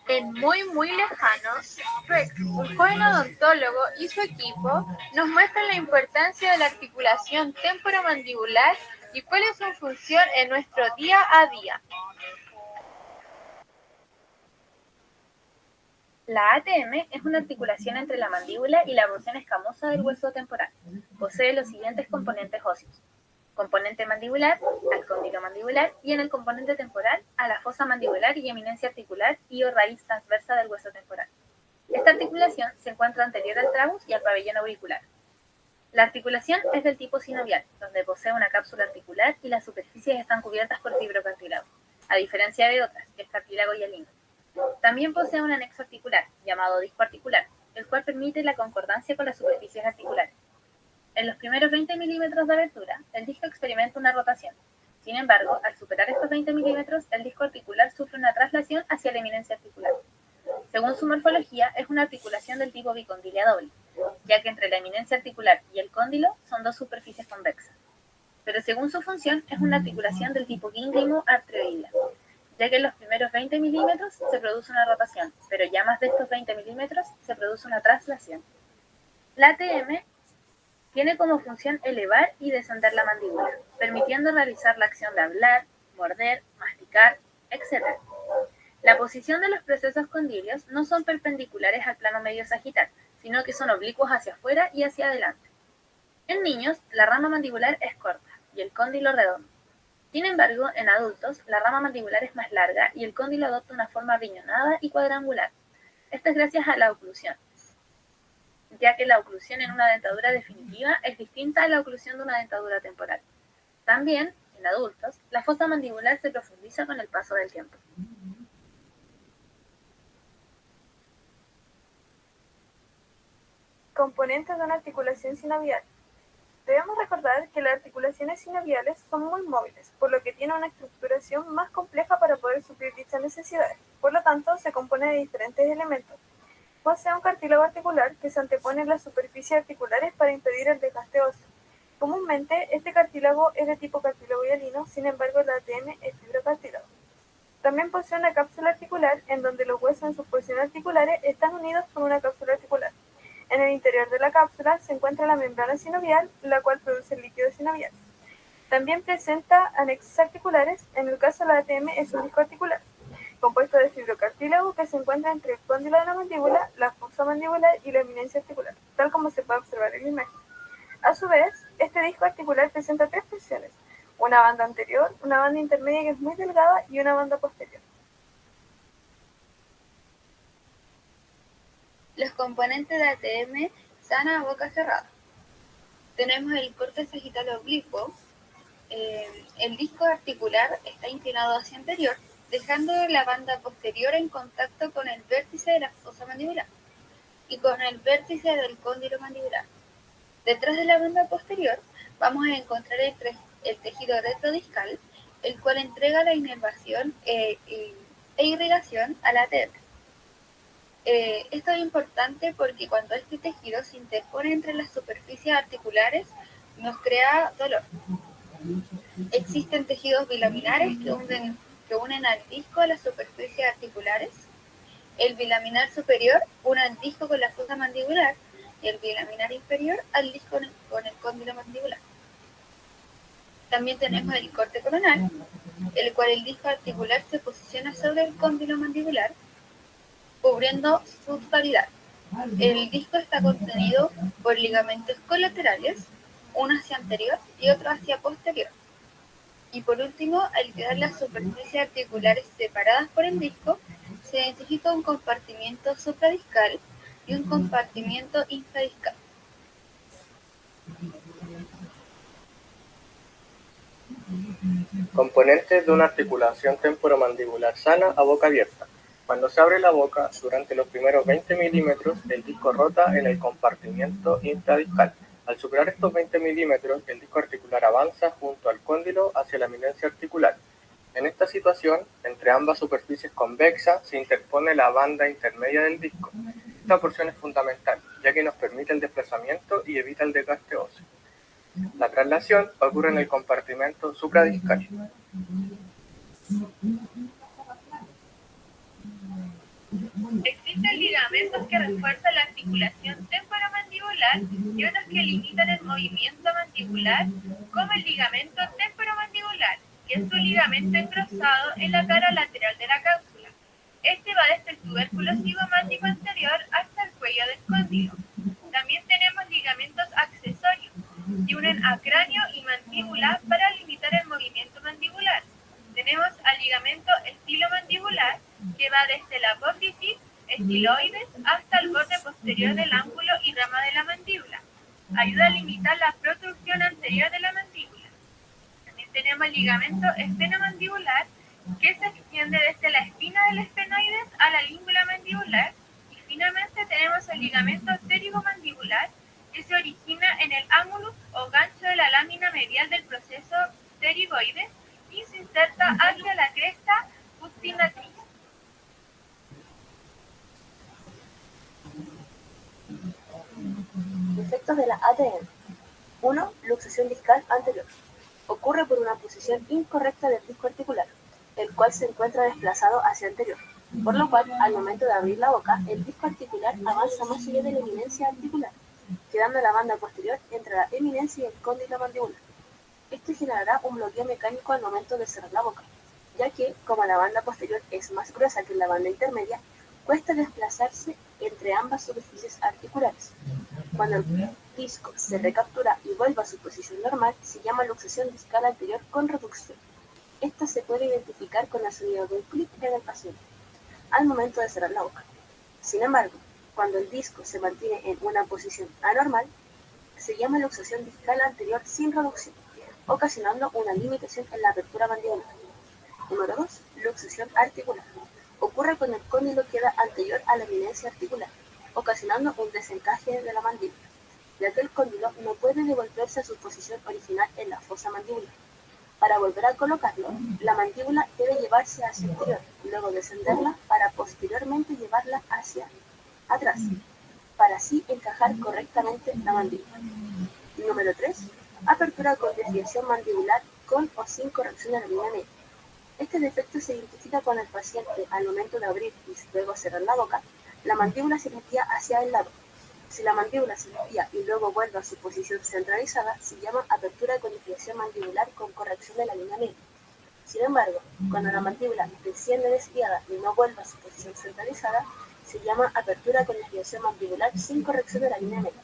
En muy lejano, Rex, un joven odontólogo y su equipo nos muestran la importancia de la articulación temporomandibular y cuál es su función en nuestro día a día. La ATM es una articulación entre la mandíbula y la porción escamosa del hueso temporal. Posee los siguientes componentes óseos: componente mandibular, al cóndilo mandibular, y en el componente temporal, a la fosa mandibular y eminencia articular y o raíz transversa del hueso temporal. Esta articulación se encuentra anterior al tragus y al pabellón auricular. La articulación es del tipo sinovial, donde posee una cápsula articular y las superficies están cubiertas por fibrocartílago, a diferencia de otras, que es cartílago hialino. También posee un anexo articular, llamado disco articular, el cual permite la concordancia con las superficies articulares. En los primeros 20 milímetros de abertura, el disco experimenta una rotación. Sin embargo, al superar estos 20 milímetros, el disco articular sufre una traslación hacia la eminencia articular. Según su morfología, es una articulación del tipo bicondilia doble, ya que entre la eminencia articular y el cóndilo son dos superficies convexas. Pero según su función, es una articulación del tipo gínglimo-arterioidea, ya que en los primeros 20 milímetros se produce una rotación, pero ya más de estos 20 milímetros se produce una traslación. La ATM tiene como función elevar y descender la mandíbula, permitiendo realizar la acción de hablar, morder, masticar, etc. La posición de los procesos condilios no son perpendiculares al plano medio sagital, sino que son oblicuos hacia afuera y hacia adelante. En niños, la rama mandibular es corta y el cóndilo redondo. Sin embargo, en adultos, la rama mandibular es más larga y el cóndilo adopta una forma riñonada y cuadrangular. Esto es gracias a la oclusión, ya que la oclusión en una dentadura definitiva es distinta a la oclusión de una dentadura temporal. También, en adultos, la fosa mandibular se profundiza con el paso del tiempo. Componentes de una articulación sinovial. Debemos recordar que las articulaciones sinoviales son muy móviles, por lo que tienen una estructuración más compleja para poder suplir dichas necesidades. Por lo tanto, se compone de diferentes elementos. Posee un cartílago articular que se antepone en las superficies articulares para impedir el desgaste óseo. Comúnmente, este cartílago es de tipo cartílago hialino, sin embargo, la ATM es fibrocartílago. También posee una cápsula articular en donde los huesos en sus porciones articulares están unidos por una cápsula articular. En el interior de la cápsula se encuentra la membrana sinovial, la cual produce el líquido sinovial. También presenta anexos articulares, en el caso de la ATM es un disco articular, compuesto de fibrocartílago que se encuentra entre el cóndilo de la mandíbula, la fosa mandibular y la eminencia articular, tal como se puede observar en la imagen. A su vez, este disco articular presenta tres porciones: una banda anterior, una banda intermedia que es muy delgada y una banda posterior. Los componentes de ATM sana a boca cerrada. Tenemos el corte sagital oblicuo. El disco articular está inclinado hacia anterior, dejando la banda posterior en contacto con el vértice de la fosa mandibular y con el vértice del cóndilo mandibular. Detrás de la banda posterior vamos a encontrar el tejido retrodiscal, el cual entrega la inervación e irrigación a la ATM. Esto es importante porque cuando este tejido se interpone entre las superficies articulares nos crea dolor. Existen tejidos bilaminares que unen al disco a las superficies articulares. El bilaminar superior une al disco con la fosa mandibular y el bilaminar inferior al disco con el cóndilo mandibular. También tenemos el corte coronal, el cual el disco articular se posiciona sobre el cóndilo mandibular, cubriendo su totalidad. El disco está contenido por ligamentos colaterales, uno hacia anterior y otro hacia posterior. Y por último, al quedar las superficies articulares separadas por el disco, se identifica un compartimiento supradiscal y un compartimiento infradiscal. Componentes de una articulación temporomandibular sana a boca abierta. Cuando se abre la boca, durante los primeros 20 milímetros, el disco rota en el compartimiento infradiscal. Al superar estos 20 milímetros, el disco articular avanza junto al cóndilo hacia la eminencia articular. En esta situación, entre ambas superficies convexas, se interpone la banda intermedia del disco. Esta porción es fundamental, ya que nos permite el desplazamiento y evita el desgaste óseo. La traslación ocurre en el compartimento supradiscal. Existen ligamentos que refuerzan la articulación temporomandibular y otros que limitan el movimiento mandibular, como el ligamento temporomandibular, que es un ligamento engrosado en la cara lateral de la cápsula. Este va desde el tubérculo cigomático anterior hasta el cuello del cóndilo. También tenemos ligamentos accesorios que unen a cráneo y mandíbula para limitar el movimiento mandibular. Tenemos al ligamento estilomandibular, que va desde la apófisis estiloides hasta el borde posterior del ángulo y rama de la mandíbula. Ayuda a limitar la protrusión anterior de la mandíbula. También tenemos el ligamento esfenomandibular, que se extiende desde la espina del esfenoides a la língula mandibular. Y finalmente tenemos el ligamento pterigomandibular, que se origina en el ángulo o gancho de la lámina medial del proceso pterigoides y se inserta hacia la cresta pustinatriz. Efectos de la ATM. 1. Luxación discal anterior. Ocurre por una posición incorrecta del disco articular, el cual se encuentra desplazado hacia anterior, por lo cual, al momento de abrir la boca, el disco articular avanza más allá de la eminencia articular, quedando la banda posterior entre la eminencia y el cóndilo mandibular. Esto generará un bloqueo mecánico al momento de cerrar la boca, ya que, como la banda posterior es más gruesa que la banda intermedia, cuesta desplazarse entre ambas superficies articulares. Cuando el disco se recaptura y vuelve a su posición normal, se llama luxación discal anterior con reducción. Esta se puede identificar con el sonido de un clic en el paciente, al momento de cerrar la boca. Sin embargo, cuando el disco se mantiene en una posición anormal, se llama luxación discal anterior sin reducción, ocasionando una limitación en la apertura mandibular. Número 2. Luxación articular. Ocurre cuando el cóndilo queda anterior a la eminencia articular, ocasionando un desencaje de la mandíbula, ya que el cóndilo no puede devolverse a su posición original en la fosa mandibular. Para volver a colocarlo, la mandíbula debe llevarse hacia anterior, luego descenderla para posteriormente llevarla hacia atrás, para así encajar correctamente la mandíbula. Número 3. Apertura con desviación mandibular con o sin corrección de la línea media. Este defecto se identifica cuando el paciente, al momento de abrir y luego cerrar la boca, la mandíbula se desvía hacia el lado. Si la mandíbula se desvía y luego vuelve a su posición centralizada, se llama apertura con desviación mandibular con corrección de la línea media. Sin embargo, cuando la mandíbula desciende desviada y no vuelve a su posición centralizada, se llama apertura con desviación mandibular sin corrección de la línea media.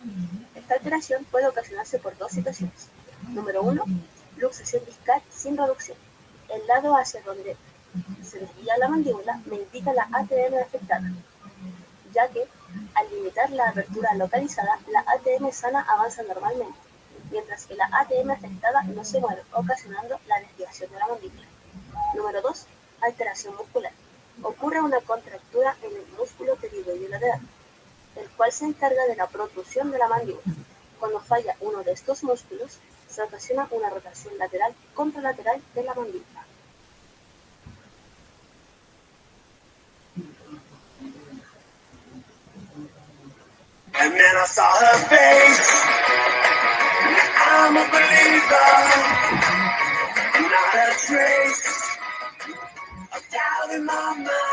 Esta alteración puede ocasionarse por dos situaciones. Número 1. Luxación discal sin reducción. El lado hacia donde se desvía la mandíbula me indica la ATM afectada, ya que, al limitar la apertura localizada, la ATM sana avanza normalmente, mientras que la ATM afectada no se mueve, ocasionando la desviación de la mandíbula. Número 2. Alteración muscular. Ocurre una contractura en el músculo pterigoideo lateral, el cual se encarga de la protrusión de la mandíbula. Cuando falla uno de estos músculos, se ocasiona una rotación lateral contralateral de la mandíbula. And then I saw her face. I'm a believer, not a trace of doubt in my mind.